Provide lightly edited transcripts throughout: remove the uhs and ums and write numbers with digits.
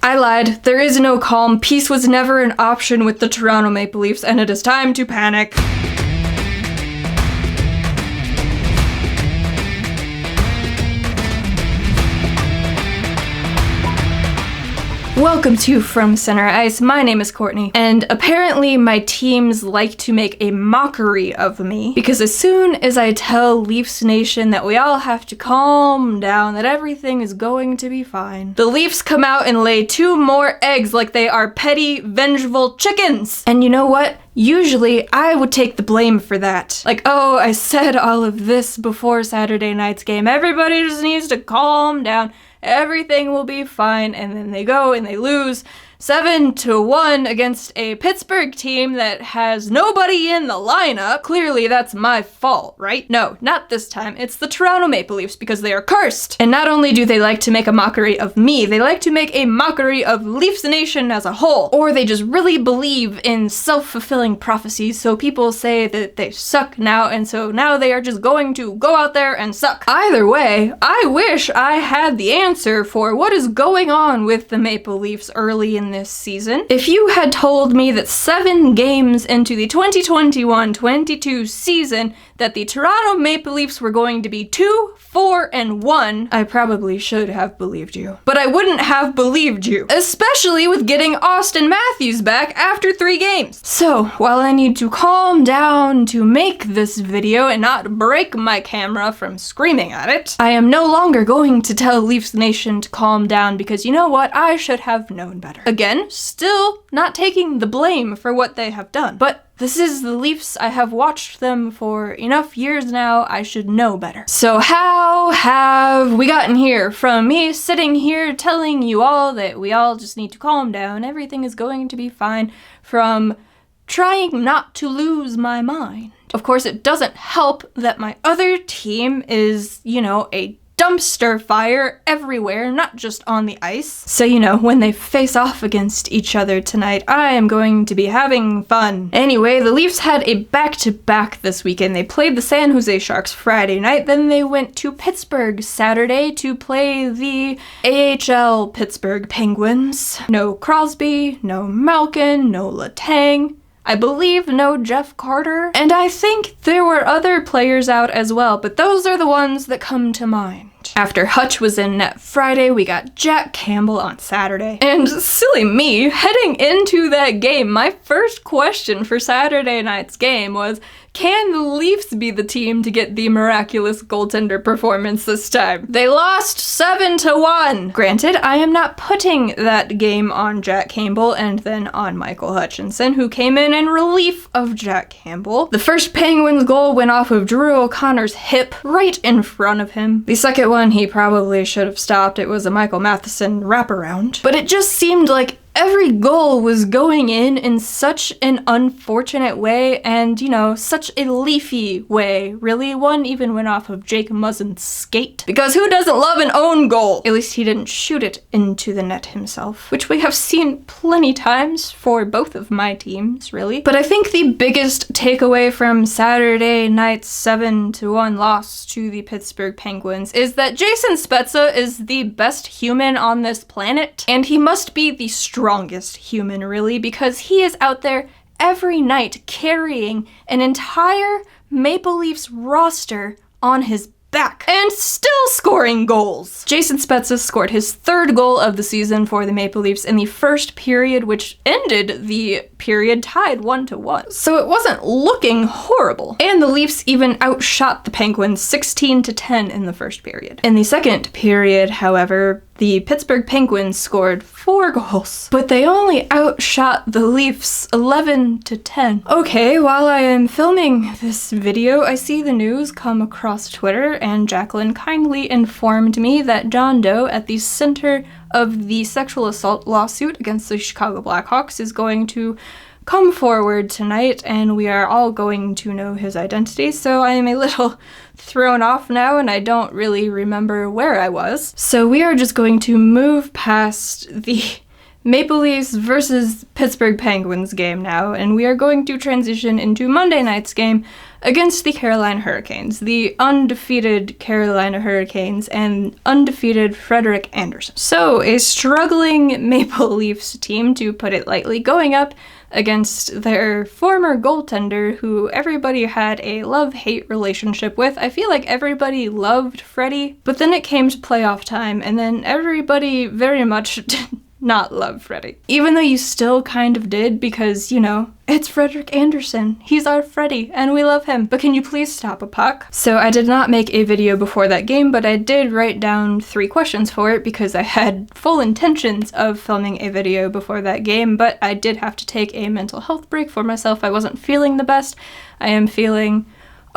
I lied. There is no calm. Peace was never an option with the Toronto Maple Leafs, and it is time to panic. Welcome to From Center Ice. My name is Courtney, and apparently my teams like to make a mockery of me because as soon as I tell Leafs Nation that we all have to calm down, that everything is going to be fine, the Leafs come out and lay 2 more eggs like they are petty, vengeful chickens. And you know what? Usually, I would take the blame for that. Like, oh, I said all of this before Saturday night's game. Everybody just needs to calm down. Everything will be fine. And then they go and they lose 7-1 against a Pittsburgh team that has nobody in the lineup. Clearly, that's my fault, right? No, not this time. It's the Toronto Maple Leafs because they are cursed. And not only do they like to make a mockery of me, they like to make a mockery of Leafs Nation as a whole. Or they just really believe in self-fulfilling prophecies, so people say that they suck now, and so now they are just going to go out there and suck. Either way, I wish I had the answer for what is going on with the Maple Leafs early in this season. If you had told me that 7 games into the 2021-22 season that the Toronto Maple Leafs were going to be 2-4-1, I probably should have believed you. But I wouldn't have believed you, especially with getting Austin Matthews back after 3 games. So, while I need to calm down to make this video and not break my camera from screaming at it, I am no longer going to tell Leafs Nation to calm down because you know what? I should have known better. Again, still not taking the blame for what they have done, but this is the Leafs. I have watched them for enough years now. I should know better. So how have we gotten here from me sitting here telling you all that we all just need to calm down, everything is going to be fine, from trying not to lose my mind? Of course, it doesn't help that my other team is, a dumpster fire everywhere, not just on the ice. So, when they face off against each other tonight, I am going to be having fun. Anyway, the Leafs had a back-to-back this weekend. They played the San Jose Sharks Friday night, then they went to Pittsburgh Saturday to play the AHL Pittsburgh Penguins. No Crosby, no Malkin, no Letang. I believe no Jeff Carter, and I think there were other players out as well, but those are the ones that come to mind. After Hutch was in net Friday, we got Jack Campbell on Saturday. And silly me, heading into that game, my first question for Saturday night's game was, can the Leafs be the team to get the miraculous goaltender performance this time? They lost 7-1. Granted, I am not putting that game on Jack Campbell and then on Michael Hutchinson, who came in relief of Jack Campbell. The first Penguins goal went off of Drew O'Connor's hip right in front of him. The second one he probably should have stopped. It was a Michael Matheson wraparound. But it just seemed like every goal was going in such an unfortunate way and, such a leafy way. Really, one even went off of Jake Muzzin's skate. Because who doesn't love an own goal? At least he didn't shoot it into the net himself, which we have seen plenty times for both of my teams, really. But I think the biggest takeaway from Saturday night's 7-1 loss to the Pittsburgh Penguins is that Jason Spezza is the best human on this planet, and he must be the strongest human, really, because he is out there every night carrying an entire Maple Leafs roster on his back and still scoring goals. Jason Spezza scored his 3rd goal of the season for the Maple Leafs in the first period, which ended the period tied 1-1. So it wasn't looking horrible. And the Leafs even outshot the Penguins 16-10 in the first period. In the second period, however, the Pittsburgh Penguins scored 4 goals, but they only outshot the Leafs 11-10. Okay, while I am filming this video, I see the news come across Twitter, and Jacqueline kindly informed me that John Doe, at the center of the sexual assault lawsuit against the Chicago Blackhawks, is going to come forward tonight, and we are all going to know his identity, so I am a little thrown off now, and I don't really remember where I was. So we are just going to move past the Maple Leafs versus Pittsburgh Penguins game now, and we are going to transition into Monday night's game against the Carolina Hurricanes, the undefeated Carolina Hurricanes and undefeated Frederik Andersen. So a struggling Maple Leafs team, to put it lightly, going up against their former goaltender, who everybody had a love-hate relationship with. I feel like everybody loved Freddie, but then it came to playoff time, and then everybody very much did not love Freddie. Even though you still kind of did, because, you know, it's Frederik Andersen. He's our Freddie, and we love him. But can you please stop a puck? So I did not make a video before that game, but I did write down 3 questions for it because I had full intentions of filming a video before that game, but I did have to take a mental health break for myself. I wasn't feeling the best. I am feeling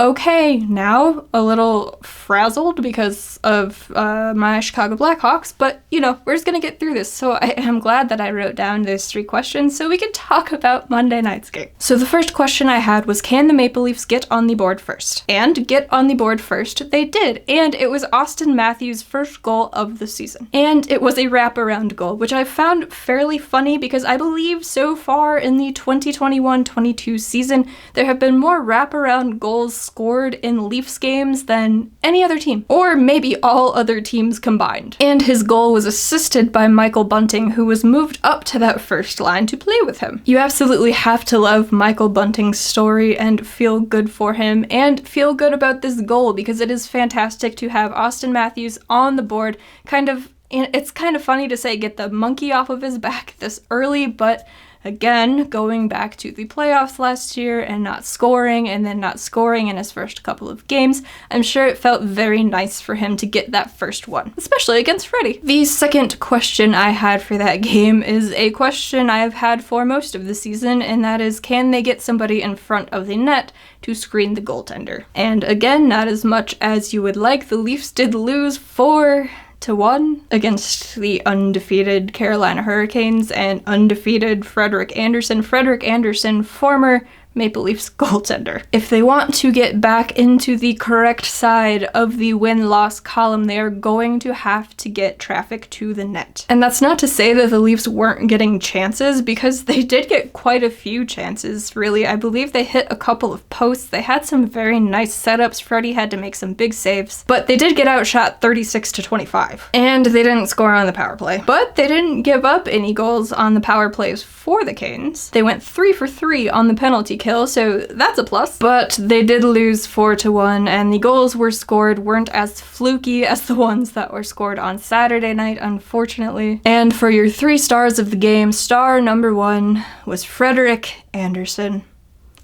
okay now, a little frazzled because of my Chicago Blackhawks, but you know, we're just gonna get through this. So I am glad that I wrote down those 3 questions so we could talk about Monday night's game. So the first question I had was, can the Maple Leafs get on the board first? And get on the board first they did, and it was Austin Matthews' first goal of the season. And it was a wraparound goal, which I found fairly funny because I believe so far in the 2021-22 season, there have been more wraparound goals scored in Leafs games than any other team, or maybe all other teams combined. And his goal was assisted by Michael Bunting, who was moved up to that first line to play with him. You absolutely have to love Michael Bunting's story and feel good for him and feel good about this goal, because it is fantastic to have Austin Matthews on the board. It's kind of funny to say get the monkey off of his back this early, but again, going back to the playoffs last year and not scoring, and then not scoring in his first couple of games, I'm sure it felt very nice for him to get that first one, especially against Freddie. The second question I had for that game is a question I have had for most of the season, and that is, can they get somebody in front of the net to screen the goaltender? And again, not as much as you would like. The Leafs did lose 4-1 against the undefeated Carolina Hurricanes and undefeated Frederik Andersen. Frederik Andersen, former Maple Leafs goaltender. If they want to get back into the correct side of the win-loss column, they are going to have to get traffic to the net. And that's not to say that the Leafs weren't getting chances, because they did get quite a few chances, really. I believe they hit a couple of posts. They had some very nice setups. Freddie had to make some big saves, but they did get outshot 36-25. And they didn't score on the power play. But they didn't give up any goals on the power plays for the Canes. They went 3 for 3 on the penalty kill, so that's a plus. But they did lose 4-1, and the goals weren't as fluky as the ones that were scored on Saturday night, unfortunately. And for your 3 stars of the game, star number 1 was Frederik Andersen,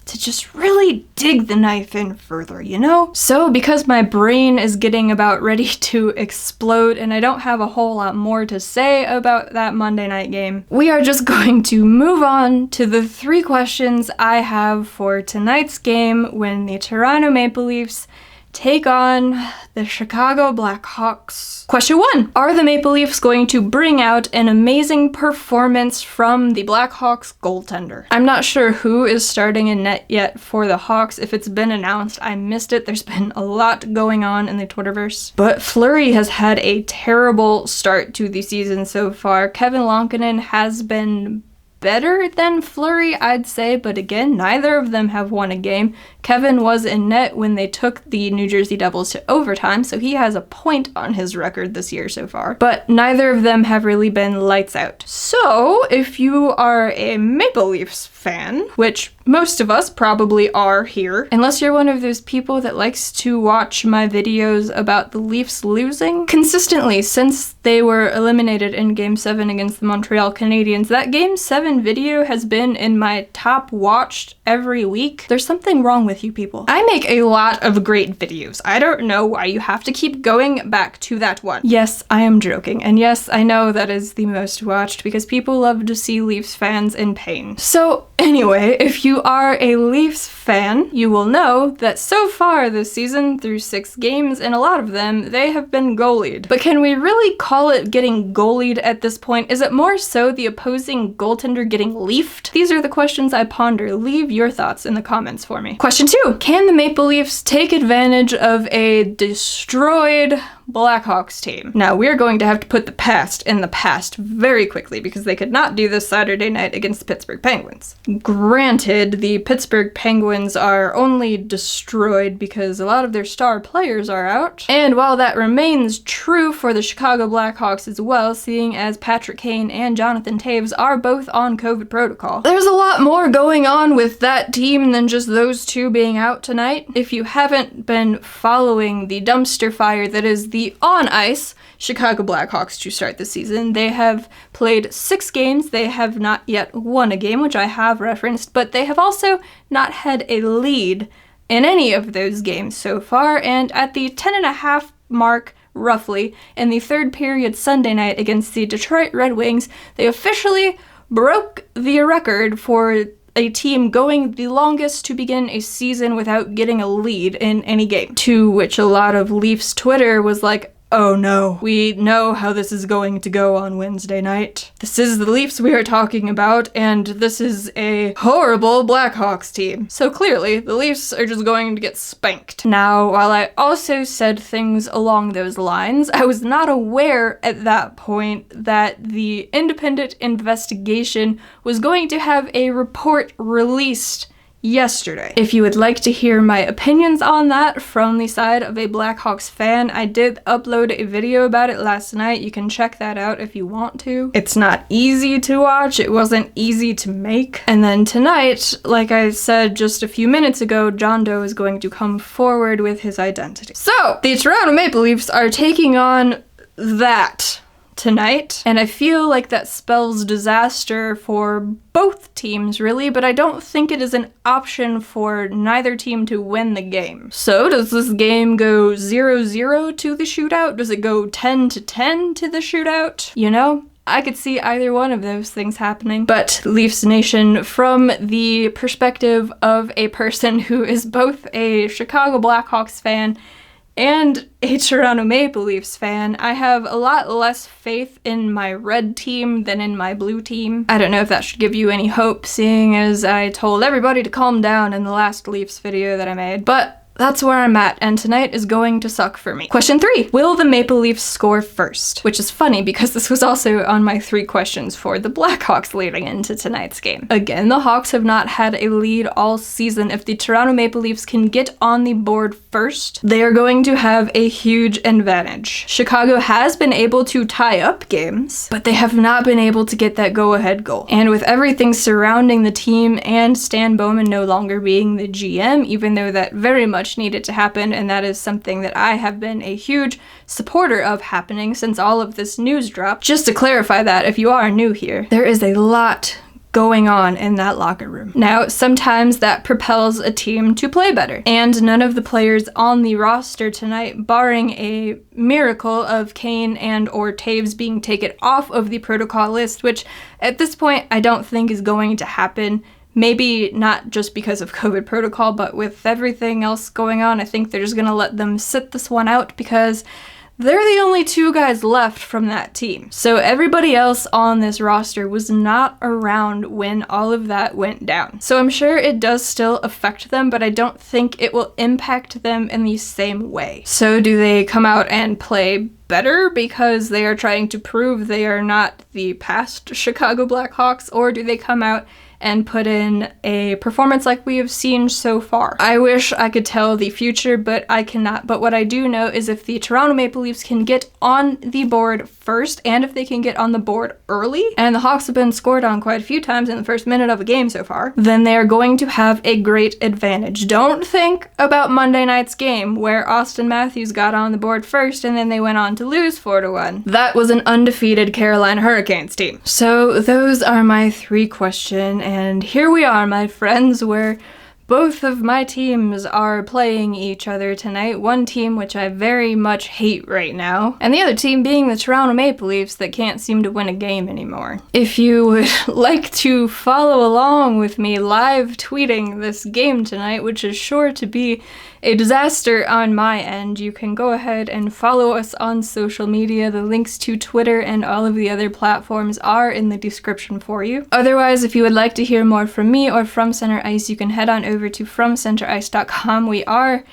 to just really dig the knife in further, you know? So because my brain is getting about ready to explode and I don't have a whole lot more to say about that Monday night game, we are just going to move on to the 3 questions I have for tonight's game when the Toronto Maple Leafs take on the Chicago Blackhawks. Question 1. Are the Maple Leafs going to bring out an amazing performance from the Blackhawks goaltender? I'm not sure who is starting in net yet for the Hawks. If it's been announced, I missed it. There's been a lot going on in the Twitterverse. But Fleury has had a terrible start to the season so far. Kevin Lankinen has been better than Fleury, I'd say, but again, neither of them have won a game. Kevin was in net when they took the New Jersey Devils to overtime, so he has a point on his record this year so far, but neither of them have really been lights out. So, if you are a Maple Leafs fan, which most of us probably are here, unless you're one of those people that likes to watch my videos about the Leafs losing consistently since they were eliminated in Game 7 against the Montreal Canadiens. That Game 7 video has been in my top watched every week. There's something wrong with you people. I make a lot of great videos. I don't know why you have to keep going back to that one. Yes, I am joking, and yes, I know that is the most watched because people love to see Leafs fans in pain. So anyway, if you are a Leafs fan, you will know that so far this season, through 6 games, and a lot of them, they have been goalied. But can we really call it getting goalied at this point? Is it more so the opposing goaltender getting leafed? These are the questions I ponder. Leave your thoughts in the comments for me. Question 2. Can the Maple Leafs take advantage of a destroyed Blackhawks team. Now, we're going to have to put the past in the past very quickly because they could not do this Saturday night against the Pittsburgh Penguins. Granted, the Pittsburgh Penguins are only destroyed because a lot of their star players are out. And while that remains true for the Chicago Blackhawks as well, seeing as Patrick Kane and Jonathan Toews are both on COVID protocol, there's a lot more going on with that team than just those two being out tonight. If you haven't been following the dumpster fire that is the on-ice Chicago Blackhawks to start the season, they have played 6 games. They have not yet won a game, which I have referenced, but they have also not had a lead in any of those games so far, and at the 10.5 mark, roughly, in the third period Sunday night against the Detroit Red Wings, they officially broke the record for a team going the longest to begin a season without getting a lead in any game. To which a lot of Leafs Twitter was like, oh no, we know how this is going to go on Wednesday night. This is the Leafs we are talking about, and this is a horrible Blackhawks team. So clearly, the Leafs are just going to get spanked. Now, while I also said things along those lines, I was not aware at that point that the independent investigation was going to have a report released yesterday. If you would like to hear my opinions on that from the side of a Blackhawks fan, I did upload a video about it last night. You can check that out if you want to. It's not easy to watch. It wasn't easy to make. And then tonight, like I said just a few minutes ago, John Doe is going to come forward with his identity. So, the Toronto Maple Leafs are taking on that tonight, and I feel like that spells disaster for both teams, really, but I don't think it is an option for neither team to win the game. So, does this game go 0-0 to the shootout? Does it go 10-10 to the shootout? You know? I could see either one of those things happening. But Leafs Nation, from the perspective of a person who is both a Chicago Blackhawks fan and a Toronto Maple Leafs fan, I have a lot less faith in my red team than in my blue team. I don't know if that should give you any hope, seeing as I told everybody to calm down in the last Leafs video that I made, but that's where I'm at, and tonight is going to suck for me. Question 3. Will the Maple Leafs score first? Which is funny because this was also on my 3 questions for the Blackhawks leading into tonight's game. Again, the Hawks have not had a lead all season. If the Toronto Maple Leafs can get on the board first, they are going to have a huge advantage. Chicago has been able to tie up games, but they have not been able to get that go-ahead goal. And with everything surrounding the team and Stan Bowman no longer being the GM, even though that very much needed to happen, and that is something that I have been a huge supporter of happening since all of this news dropped. Just to clarify that, if you are new here, there is a lot going on in that locker room. Now, sometimes that propels a team to play better, and none of the players on the roster tonight, barring a miracle of Kane and or Toews being taken off of the protocol list, which at this point I don't think is going to happen. Maybe not just because of COVID protocol, but with everything else going on, I think they're just gonna let them sit this one out because they're the only 2 guys left from that team. So everybody else on this roster was not around when all of that went down. So I'm sure it does still affect them, but I don't think it will impact them in the same way. So do they come out and play better because they are trying to prove they are not the past Chicago Blackhawks, or do they come out and put in a performance like we have seen so far? I wish I could tell the future, but I cannot. But what I do know is if the Toronto Maple Leafs can get on the board first, and if they can get on the board early, and the Hawks have been scored on quite a few times in the first minute of a game so far, then they are going to have a great advantage. Don't think about Monday night's game where Austin Matthews got on the board first and then they went on to lose 4-1. That was an undefeated Carolina Hurricanes team. So those are my 3 questions. And here we are, my friends, where both of my teams are playing each other tonight. One team which I very much hate right now, and the other team being the Toronto Maple Leafs that can't seem to win a game anymore. If you would like to follow along with me live tweeting this game tonight, which is sure to be a disaster on my end, you can go ahead and follow us on social media. The links to Twitter and all of the other platforms are in the description for you. Otherwise, if you would like to hear more from me or from Center Ice, you can head on over to FromCenterIce.com. We are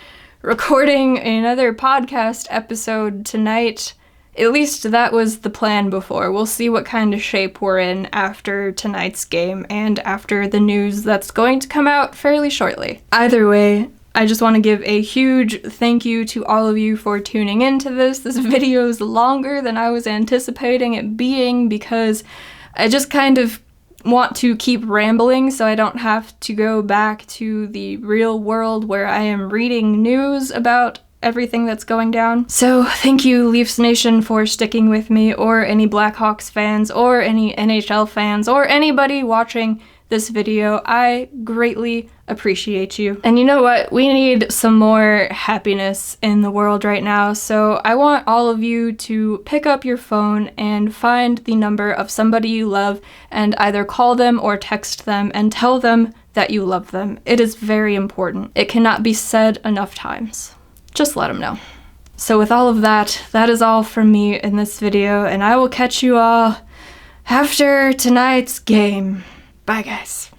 recording another podcast episode tonight. At least that was the plan before. We'll see what kind of shape we're in after tonight's game and after the news that's going to come out fairly shortly. Either way, I just want to give a huge thank you to all of you for tuning into this. This video is longer than I was anticipating it being because I just kind of want to keep rambling so I don't have to go back to the real world where I am reading news about everything that's going down. So thank you, Leafs Nation, for sticking with me, or any Blackhawks fans, or any NHL fans, or anybody watching this video. I greatly appreciate you. And you know what? We need some more happiness in the world right now, so I want all of you to pick up your phone and find the number of somebody you love and either call them or text them and tell them that you love them. It is very important. It cannot be said enough times. Just let them know. So with all of that, that is all from me in this video, and I will catch you all after tonight's game. Bye, guys.